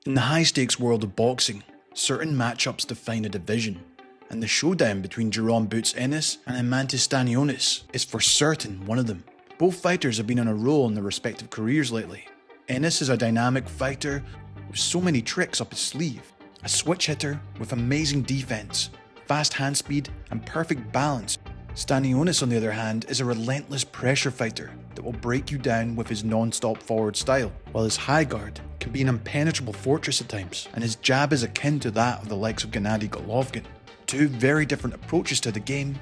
In the high-stakes world of boxing, certain matchups define a division, and the showdown between Jaron Ennis and Eimantas Stanionis is for certain one of them. Both fighters have been on a roll in their respective careers lately. Ennis is a dynamic fighter with so many tricks up his sleeve, a switch hitter with amazing defense, fast hand speed and perfect balance. Stanionis, on the other hand, is a relentless pressure fighter that will break you down with his non-stop forward style, while his high guard can be an impenetrable fortress at times, and his jab is akin to that of the likes of Gennady Golovkin. Two very different approaches to the game,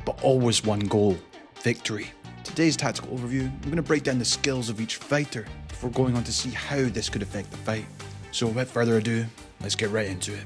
but always one goal: victory. Today's tactical overview, we're going to break down the skills of each fighter before going on to see how this could affect the fight. So without further ado, let's get right into it.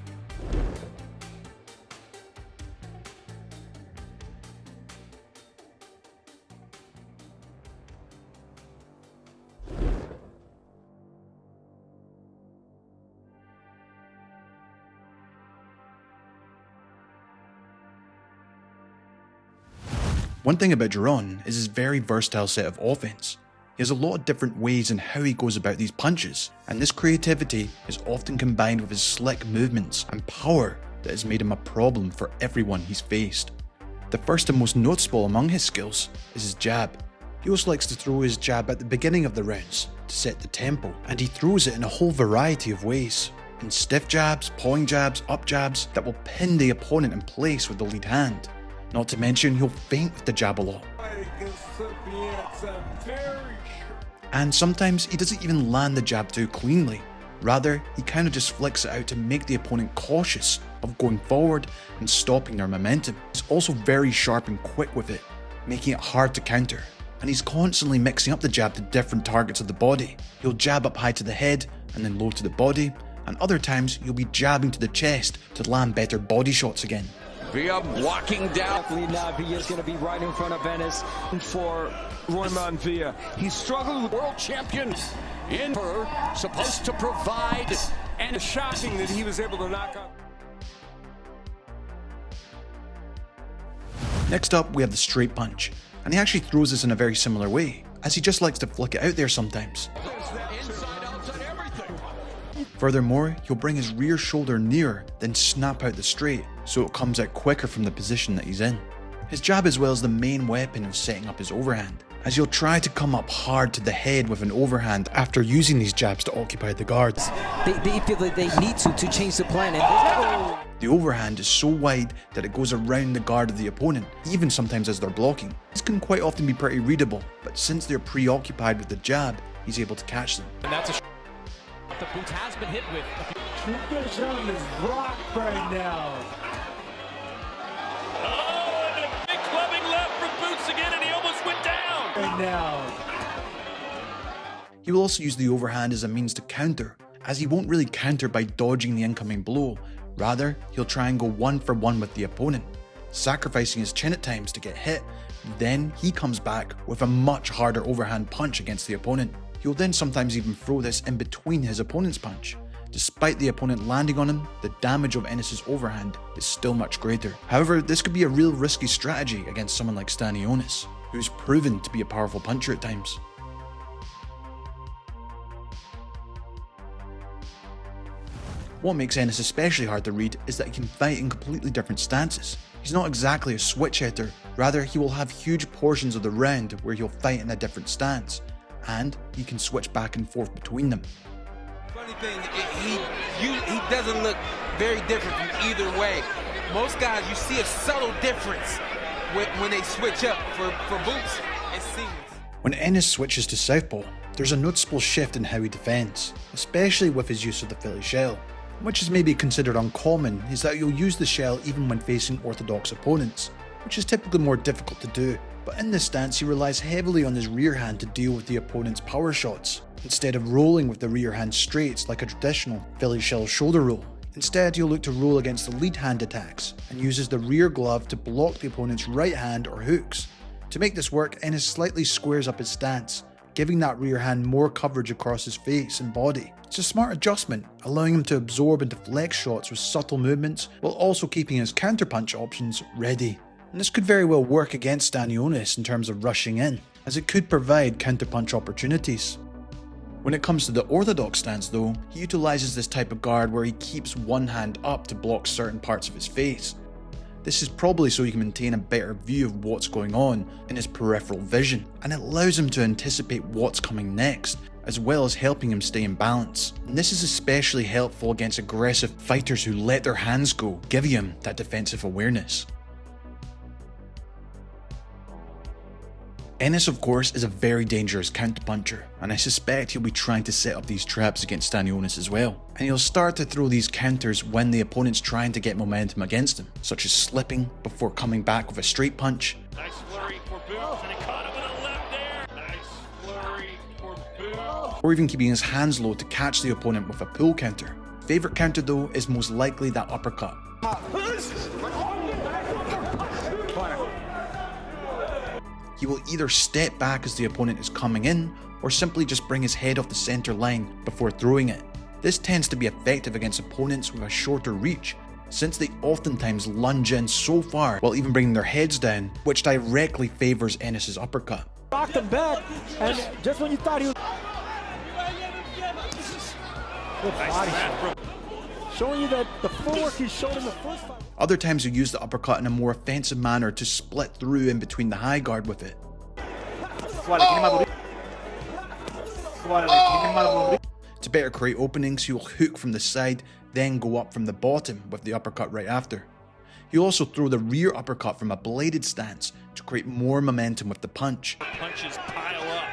One thing about Jaron is his very versatile set of offense. He has a lot of different ways in how he goes about these punches, and this creativity is often combined with his slick movements and power that has made him a problem for everyone he's faced. The first and most noticeable among his skills is his jab. He also likes to throw his jab at the beginning of the rounds to set the tempo, and he throws it in a whole variety of ways. In stiff jabs, pawing jabs, up jabs that will pin the opponent in place with the lead hand. Not to mention, he'll feint with the jab a lot. And sometimes he doesn't even land the jab too cleanly. Rather, he kind of just flicks it out to make the opponent cautious of going forward and stopping their momentum. He's also very sharp and quick with it, making it hard to counter. And he's constantly mixing up the jab to different targets of the body. He'll jab up high to the head and then low to the body, and other times he'll be jabbing to the chest to land better body shots again. Via walking down. Now Villa's going to be right in front of Ennis for Royman Villa. He's struggling with world champion in her, supposed to provide, and it's shocking that he was able to knock out. Next up, we have the straight punch, and he actually throws this in a very similar way, as he just likes to flick it out there sometimes. Furthermore, he'll bring his rear shoulder near, then snap out the straight, so it comes out quicker from the position that he's in. His jab as well is the main weapon of setting up his overhand, as he'll try to come up hard to the head with an overhand after using these jabs to occupy the guards. They feel that they need to change the plan. The overhand is so wide that it goes around the guard of the opponent, even sometimes as they're blocking. This can quite often be pretty readable, but since they're preoccupied with the jab, he's able to catch them. And that's the boots has been hit with. Jaron is rocked right now. Oh, and a big clubbing left from Boots again, and he almost went down. Right now. He will also use the overhand as a means to counter, as he won't really counter by dodging the incoming blow. Rather, he'll try and go one for one with the opponent, sacrificing his chin at times to get hit. Then he comes back with a much harder overhand punch against the opponent. He'll then sometimes even throw this in between his opponent's punch. Despite the opponent landing on him, the damage of Ennis' overhand is still much greater. However, this could be a real risky strategy against someone like Stanionis, who's proven to be a powerful puncher at times. What makes Ennis especially hard to read is that he can fight in completely different stances. He's not exactly a switch hitter, rather he will have huge portions of the round where he'll fight in a different stance, and he can switch back and forth between them. Funny thing, he doesn't look very different from either way. Most guys, you see a subtle difference when they switch up. For Boots, it's seamless. When Ennis switches to southpaw, there's a noticeable shift in how he defends, especially with his use of the Philly shell. Which is maybe considered uncommon is that you'll use the shell even when facing orthodox opponents, which is typically more difficult to do. But in this stance, he relies heavily on his rear hand to deal with the opponent's power shots, instead of rolling with the rear hand straights like a traditional Philly shell shoulder roll. Instead, he'll look to roll against the lead hand attacks, and uses the rear glove to block the opponent's right hand or hooks. To make this work, Ennis slightly squares up his stance, giving that rear hand more coverage across his face and body. It's a smart adjustment, allowing him to absorb and deflect shots with subtle movements, while also keeping his counterpunch options ready. And this could very well work against Stanionis in terms of rushing in, as it could provide counterpunch opportunities. When it comes to the orthodox stance though, he utilizes this type of guard where he keeps one hand up to block certain parts of his face. This is probably so he can maintain a better view of what's going on in his peripheral vision, and it allows him to anticipate what's coming next, as well as helping him stay in balance. And this is especially helpful against aggressive fighters who let their hands go, giving him that defensive awareness. Ennis, of course, is a very dangerous counterpuncher, and I suspect he'll be trying to set up these traps against Stanionis as well. And he'll start to throw these counters when the opponent's trying to get momentum against him, such as slipping before coming back with a straight punch. Nice flurry for Boots, and he caught him with a left there. Nice flurry for Boots. Or even keeping his hands low to catch the opponent with a pull counter. Favourite counter though is most likely that uppercut. He will either step back as the opponent is coming in, or simply just bring his head off the centre line before throwing it. This tends to be effective against opponents with a shorter reach, since they oftentimes lunge in so far while even bringing their heads down, which directly favours Ennis' uppercut. Knocked him back, and just when you thought he was... Good body shot. Showing you that the footwork he showed in the first fight. Other times he'll use the uppercut in a more offensive manner to split through in between the high guard with it. To better create openings, he'll hook from the side, then go up from the bottom with the uppercut right after. He'll also throw the rear uppercut from a bladed stance to create more momentum with the punch. Punches pile up.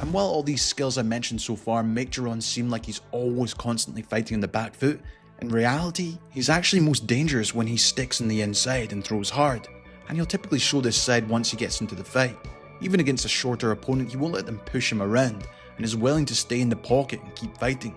And while all these skills I mentioned so far make Jaron seem like he's always constantly fighting on the back foot, in reality, he's actually most dangerous when he sticks in the inside and throws hard, and he'll typically show this side once he gets into the fight. Even against a shorter opponent, he won't let them push him around, and is willing to stay in the pocket and keep fighting.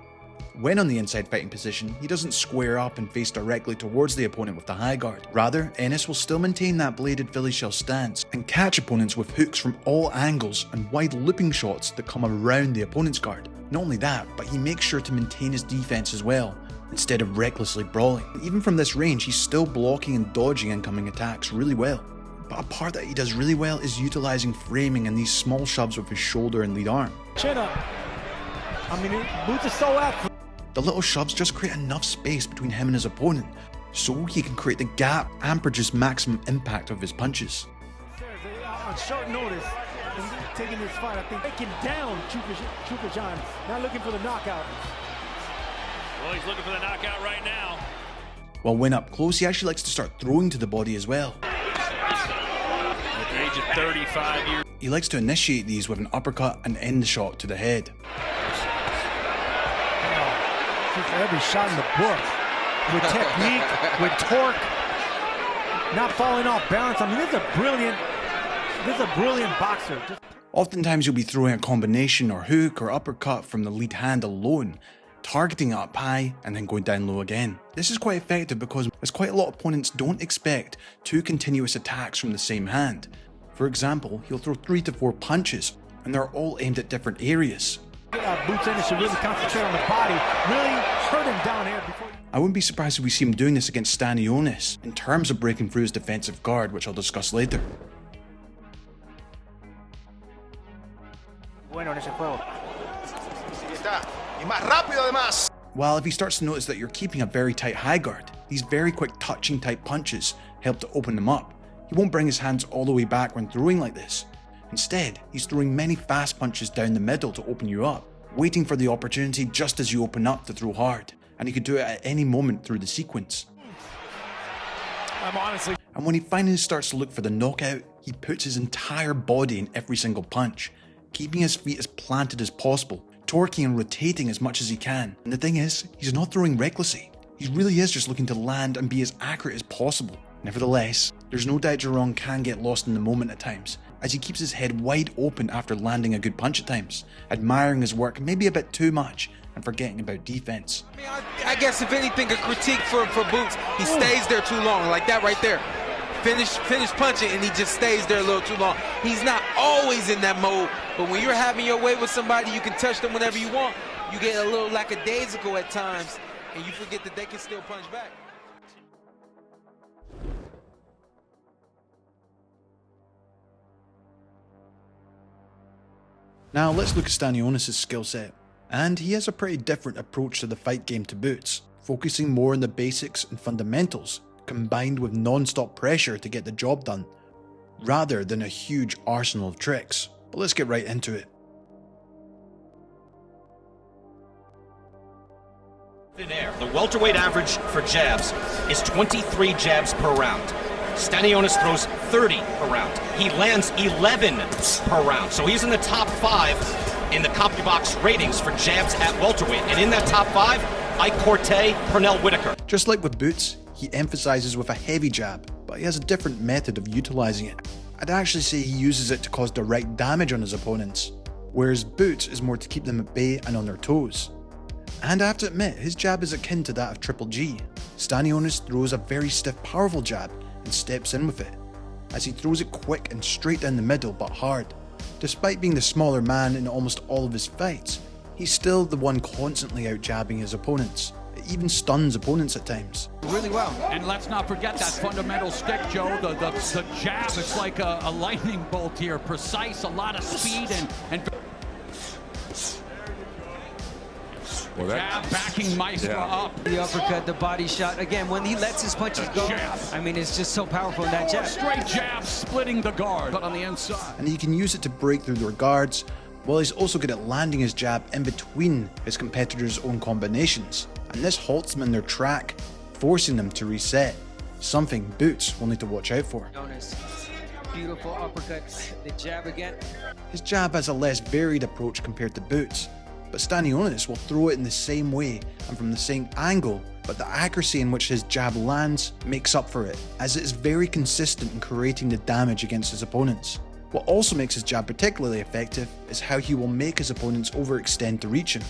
When on the inside fighting position, he doesn't square up and face directly towards the opponent with the high guard. Rather, Ennis will still maintain that bladed Philly shell stance and catch opponents with hooks from all angles and wide looping shots that come around the opponent's guard. Not only that, but he makes sure to maintain his defense as well, instead of recklessly brawling. Even from this range, he's still blocking and dodging incoming attacks really well. But a part that he does really well is utilizing framing and these small shoves with his shoulder and lead arm. Chin up. I mean, Boots is so accurate. The little shoves just create enough space between him and his opponent, so he can create the gap and produce maximum impact of his punches. On short notice, taking this fight, I think taking down Chukajan, not looking for the knockout. Well, he's looking for the knockout right now. While when up close, he actually likes to start throwing to the body as well. At the age of 35 years. He likes to initiate these with an uppercut and end shot to the head. For every shot in the book, with technique, with torque, not falling off balance. I mean, this is a brilliant boxer. Oftentimes you'll be throwing a combination or hook or uppercut from the lead hand alone, targeting it up high and then going down low again. This is quite effective because as quite a lot of opponents don't expect two continuous attacks from the same hand. For example, he'll throw 3 to 4 punches and they're all aimed at different areas. Boots Ennis should really concentrate on the body, really hurt him down here before. I wouldn't be surprised if we see him doing this against Stanionis in terms of breaking through his defensive guard, which I'll discuss later. While if he starts to notice that you're keeping a very tight high guard, these very quick touching type punches help to open them up. He won't bring his hands all the way back when throwing like this. Instead, he's throwing many fast punches down the middle to open you up, waiting for the opportunity just as you open up to throw hard, and he could do it at any moment through the sequence. And when he finally starts to look for the knockout, he puts his entire body in every single punch, keeping his feet as planted as possible, torquing and rotating as much as he can. And the thing is, he's not throwing recklessly. He really is just looking to land and be as accurate as possible. Nevertheless, there's no doubt Jaron can get lost in the moment at times, as he keeps his head wide open after landing a good punch at times, admiring his work maybe a bit too much and forgetting about defense. I guess if anything, a critique for Boots, he stays there too long, like that right there. Finish punching and he just stays there a little too long. He's not always in that mode, but when you're having your way with somebody, you can touch them whenever you want. You get a little lackadaisical at times, and you forget that they can still punch back. Now let's look at Stanionis' skill set. And he has a pretty different approach to the fight game to Boots, focusing more on the basics and fundamentals, combined with non-stop pressure to get the job done, rather than a huge arsenal of tricks. But let's get right into it. The welterweight average for jabs is 23 jabs per round. Stanionis throws 30 per round. He lands 11 per round. So he's in the top 5 in the CompuBox ratings for jabs at welterweight. And in that top 5, Ike Corte, Pernell Whitaker. Just like with Boots, he emphasizes with a heavy jab, but he has a different method of utilizing it. I'd actually say he uses it to cause direct damage on his opponents, whereas Boots is more to keep them at bay and on their toes. And I have to admit, his jab is akin to that of Triple G. Stanionis throws a very stiff, powerful jab and steps in with it, as he throws it quick and straight down the middle but hard. Despite being the smaller man in almost all of his fights, he's still the one constantly out-jabbing his opponents. It even stuns opponents at times. Really well. And let's not forget that fundamental stick, Joe. The jab, it's like a lightning bolt here. Precise, a lot of speed, and well, jab backing Maestro up. The uppercut, the body shot. Again, when he lets his punches go, I mean, it's just so powerful in that jab. Straight jab, splitting the guard, but on the inside. And he can use it to break through their guards, while he's also good at landing his jab in between his competitors' own combinations. And this halts them in their track, forcing them to reset, something Boots will need to watch out for. Beautiful uppercut, the jab again. His jab has a less varied approach compared to Boots, but Stanionis will throw it in the same way and from the same angle, but the accuracy in which his jab lands makes up for it, as it is very consistent in creating the damage against his opponents. What also makes his jab particularly effective is how he will make his opponents overextend to reach him.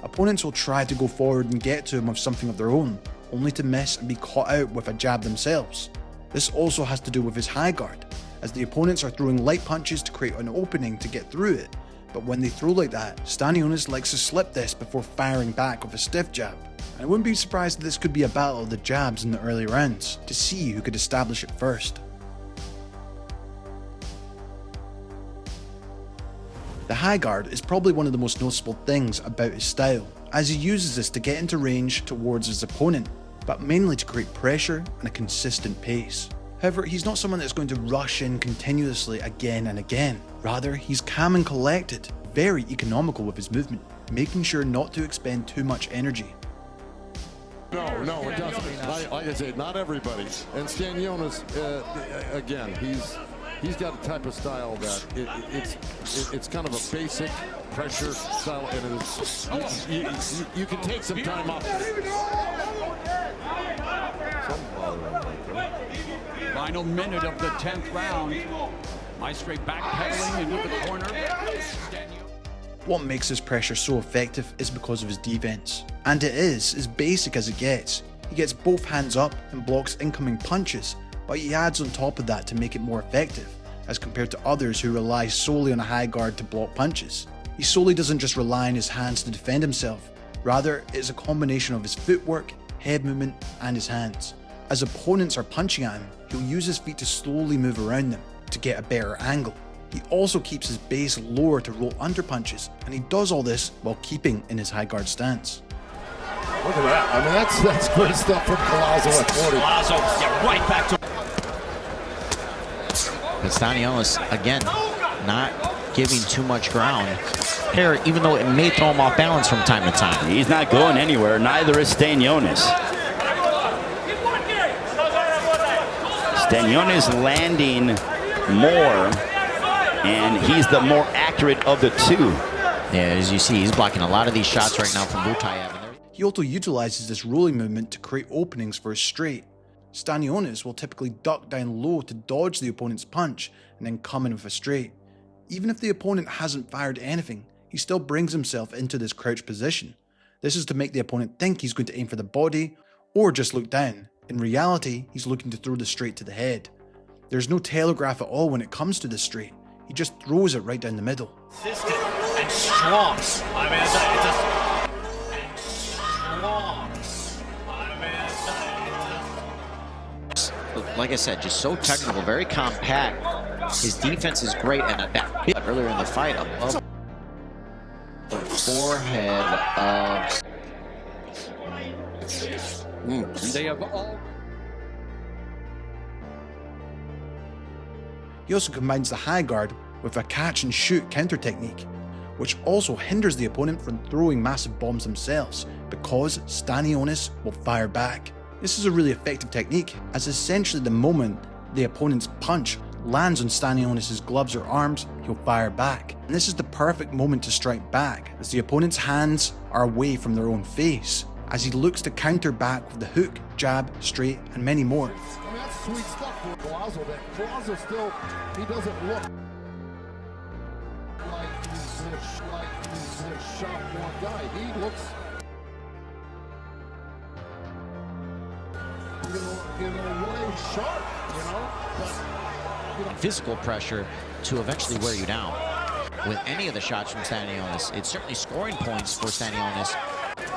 Opponents will try to go forward and get to him with something of their own, only to miss and be caught out with a jab themselves. This also has to do with his high guard, as the opponents are throwing light punches to create an opening to get through it, but when they throw like that, Stanionis likes to slip this before firing back with a stiff jab. And I wouldn't be surprised if this could be a battle of the jabs in the early rounds, to see who could establish it first. The high guard is probably one of the most noticeable things about his style, as he uses this to get into range towards his opponent, but mainly to create pressure and a consistent pace. However, he's not someone that's going to rush in continuously again and again. Rather, he's calm and collected, very economical with his movement, making sure not to expend too much energy. No, it doesn't. Like I said, not everybody. And Stanionis, again, he's got a type of style that it's kind of a basic pressure style, and you can take some time off. Final minute of the 10th round. Maestro backpedaling into the corner. What makes his pressure so effective is because of his defense. And it is as basic as it gets. He gets both hands up and blocks incoming punches, but he adds on top of that to make it more effective, as compared to others who rely solely on a high guard to block punches. He solely doesn't just rely on his hands to defend himself, rather it is a combination of his footwork, head movement and his hands. As opponents are punching at him, he'll use his feet to slowly move around them to get a better angle. He also keeps his base lower to roll under punches, and he does all this while keeping in his high guard stance. Look at that. I mean, that's great stuff from Collazo at 40. Collazo, yeah, right back to... But Stanionis, again, not giving too much ground here, even though it may throw him off balance from time to time. He's not going anywhere, neither is Stanionis. Stanionis landing more, and he's the more accurate of the two. Yeah, as you see, he's blocking a lot of these shots right now from Butayev. He also utilizes this rolling movement to create openings for his straight. Stanionis will typically duck down low to dodge the opponent's punch and then come in with a straight. Even if the opponent hasn't fired anything, he still brings himself into this crouch position. This is to make the opponent think he's going to aim for the body or just look down. In reality, he's looking to throw the straight to the head. There's no telegraph at all when it comes to the straight. He just throws it right down the middle. Consistent and strong. I mean, it's a like I said, just so technical, very compact. His defense is great, and that earlier in the fight above. forehead of... They have all... He also combines the high guard with a catch and shoot counter technique, which also hinders the opponent from throwing massive bombs themselves because Stanionis will fire back. This is a really effective technique, as essentially the moment the opponent's punch lands on Stanionis' gloves or arms, he'll fire back. And this is the perfect moment to strike back, as the opponent's hands are away from their own face, as he looks to counter back with the hook, jab, straight, and many more. I mean, that's sweet stuff for Glazo. That Glazo still, he doesn't look like he's a shot one guy. He looks in a way sharp, you know? But, physical pressure to eventually wear you down. With any of the shots from Stanionis, it's certainly scoring points for Stanionis.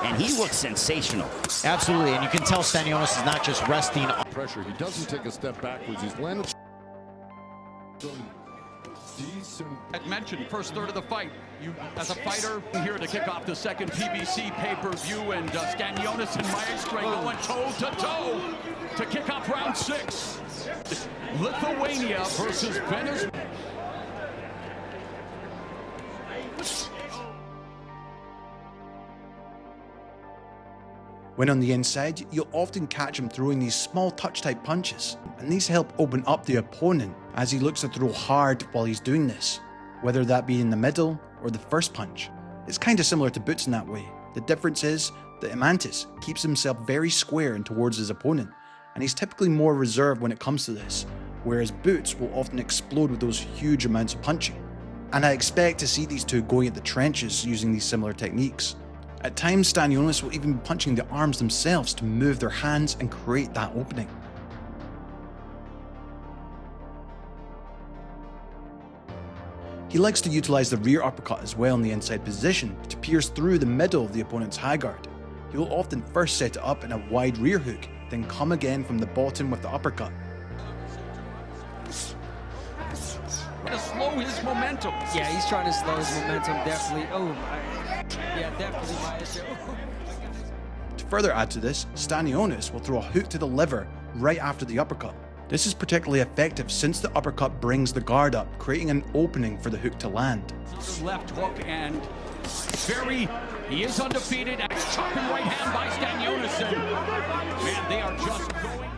And he looks sensational. Absolutely, and you can tell Stanionis is not just resting on pressure. He doesn't take a step backwards. He's landed some decent... As mentioned, first third of the fight. You, as a fighter, here to kick off the second PBC pay-per-view, and Stanionis and Maestre going toe-to-toe to kick off round 6. Lithuania versus Venezuela. When on the inside, you'll often catch him throwing these small touch-type punches, and these help open up the opponent as he looks to throw hard while he's doing this, whether that be in the middle or the first punch. It's kinda similar to Boots in that way. The difference is that Eimantas keeps himself very square and towards his opponent, and he's typically more reserved when it comes to this, whereas Boots will often explode with those huge amounts of punching. And I expect to see these two going at the trenches using these similar techniques. At times, Stanionis will even be punching the arms themselves to move their hands and create that opening. He likes to utilise the rear uppercut as well in the inside position to pierce through the middle of the opponent's high guard. He will often first set it up in a wide rear hook, then come again from the bottom with the uppercut. To slow his momentum. Yeah, he's trying to slow his momentum, definitely. Yeah, definitely Maestro. To further add to this, Stanionis will throw a hook to the liver right after the uppercut. This is particularly effective since the uppercut brings the guard up, creating an opening for the hook to land. Left hook, and he is undefeated. Chopping right hand by Stanionis, and man, they are just going.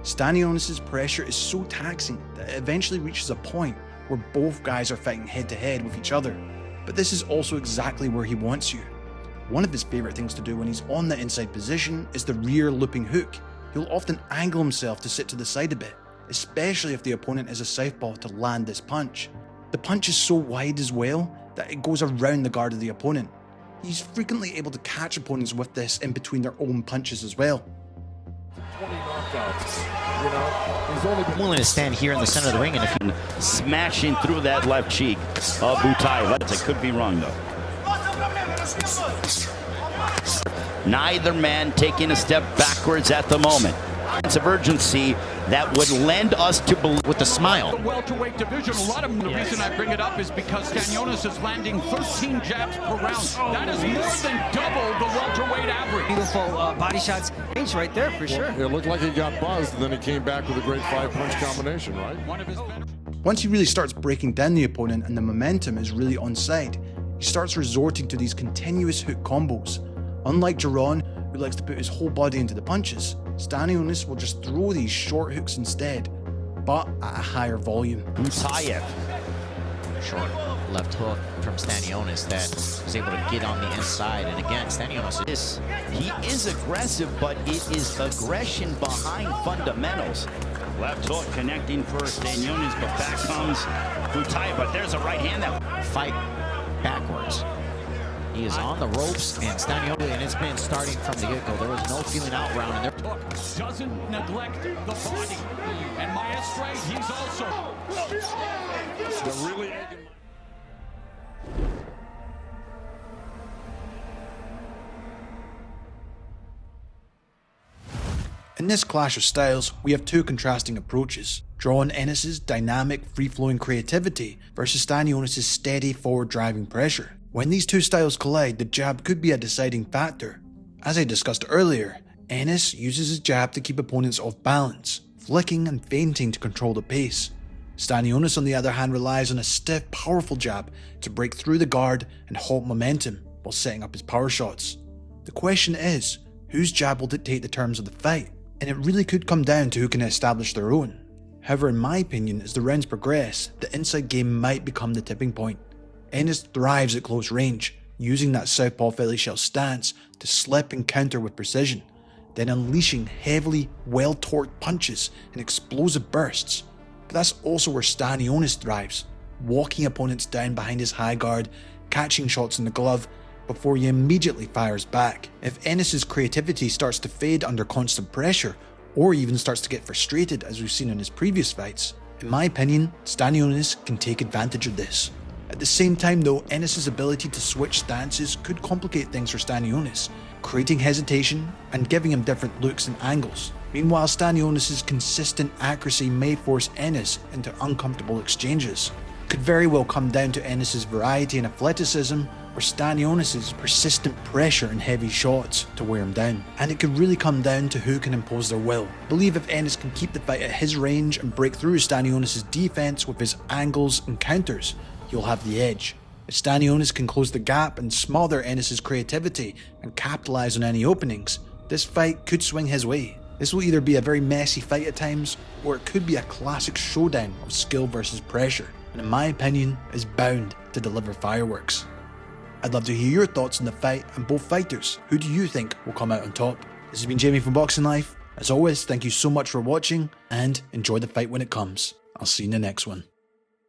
Stanionis' pressure is so taxing that it eventually reaches a point where both guys are fighting head to head with each other. But this is also exactly where he wants you. One of his favourite things to do when he's on the inside position is the rear looping hook. He'll often angle himself to sit to the side a bit, especially if the opponent is a southpaw to land this punch. The punch is so wide as well that it goes around the guard of the opponent. He's frequently able to catch opponents with this in between their own punches as well. 20 knockouts, you know, he's only been willing to stand here in the center of the ring, and if you smashing through that left cheek of Butai. I could be wrong though. Neither man taking a step backwards at the moment. Sense of urgency that would lend us to believe with a smile. The welterweight division, a lot of them, the reason I bring it up is because Stanionis is landing 13 jabs per round. That is more than double the welterweight average. Beautiful body shots range right there for sure. It looked like he got buzzed, and then he came back with a great 5-punch combination, right? One of his better. Once he really starts breaking down the opponent and the momentum is really on side, he starts resorting to these continuous hook combos. Unlike Jaron, who likes to put his whole body into the punches, Stanionis will just throw these short hooks instead, but at a higher volume. Butayev. Short left hook from Stanionis that was able to get on the inside, and again, Stanionis He is aggressive, but it is aggression behind fundamentals. Left hook connecting for Stanionis, but back comes Butayev, but there's a right hand that fight backwards. He is on the ropes, and Stanionis, and it's been starting from the get-go. There was no feeling out round, and there doesn't neglect the body. And Maestre, he's also really. In this clash of styles, we have two contrasting approaches. Jaron Ennis' dynamic, free-flowing creativity versus Stanionis' steady, forward-driving pressure. When these two styles collide, the jab could be a deciding factor. As I discussed earlier, Ennis uses his jab to keep opponents off balance, flicking and feinting to control the pace. Stanionis, on the other hand, relies on a stiff, powerful jab to break through the guard and halt momentum while setting up his power shots. The question is, whose jab will dictate the terms of the fight? And it really could come down to who can establish their own. However, in my opinion, as the rounds progress, the inside game might become the tipping point. Ennis thrives at close range, using that southpaw Philly shell stance to slip and counter with precision, then unleashing heavily, well-torqued punches and explosive bursts. But that's also where Stanionis thrives, walking opponents down behind his high guard, catching shots in the glove, before he immediately fires back. If Ennis's creativity starts to fade under constant pressure, or even starts to get frustrated as we've seen in his previous fights, in my opinion, Stanionis can take advantage of this. At the same time though, Ennis's ability to switch stances could complicate things for Stanionis, creating hesitation and giving him different looks and angles. Meanwhile, Stanionis' consistent accuracy may force Ennis into uncomfortable exchanges. Could very well come down to Ennis' variety and athleticism, or Stanionis' persistent pressure and heavy shots to wear him down. And it could really come down to who can impose their will. I believe if Ennis can keep the fight at his range and break through Stanionis' defense with his angles and counters, he'll have the edge. If Stanionis can close the gap and smother Ennis' creativity and capitalize on any openings, this fight could swing his way. This will either be a very messy fight at times, or it could be a classic showdown of skill versus pressure, and in my opinion, is bound to deliver fireworks. I'd love to hear your thoughts on the fight and both fighters. Who do you think will come out on top? This has been Jamie from Boxing Life. As always, thank you so much for watching, and enjoy the fight when it comes. I'll see you in the next one.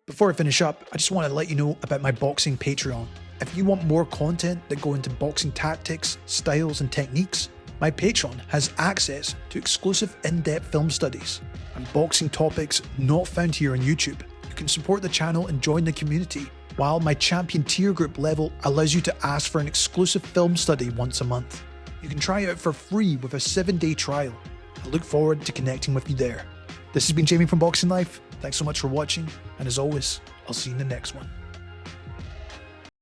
Before I finish up, I just want to let you know about my boxing Patreon. If you want more content that go into boxing tactics, styles and techniques, my Patreon has access to exclusive in-depth film studies and boxing topics not found here on YouTube. You can support the channel and join the community, while my champion tier group level allows you to ask for an exclusive film study once a month. You can try it out for free with a 7-day trial. I look forward to connecting with you there. This has been Jamie from Boxing Life. Thanks so much for watching, and as always, I'll see you in the next one.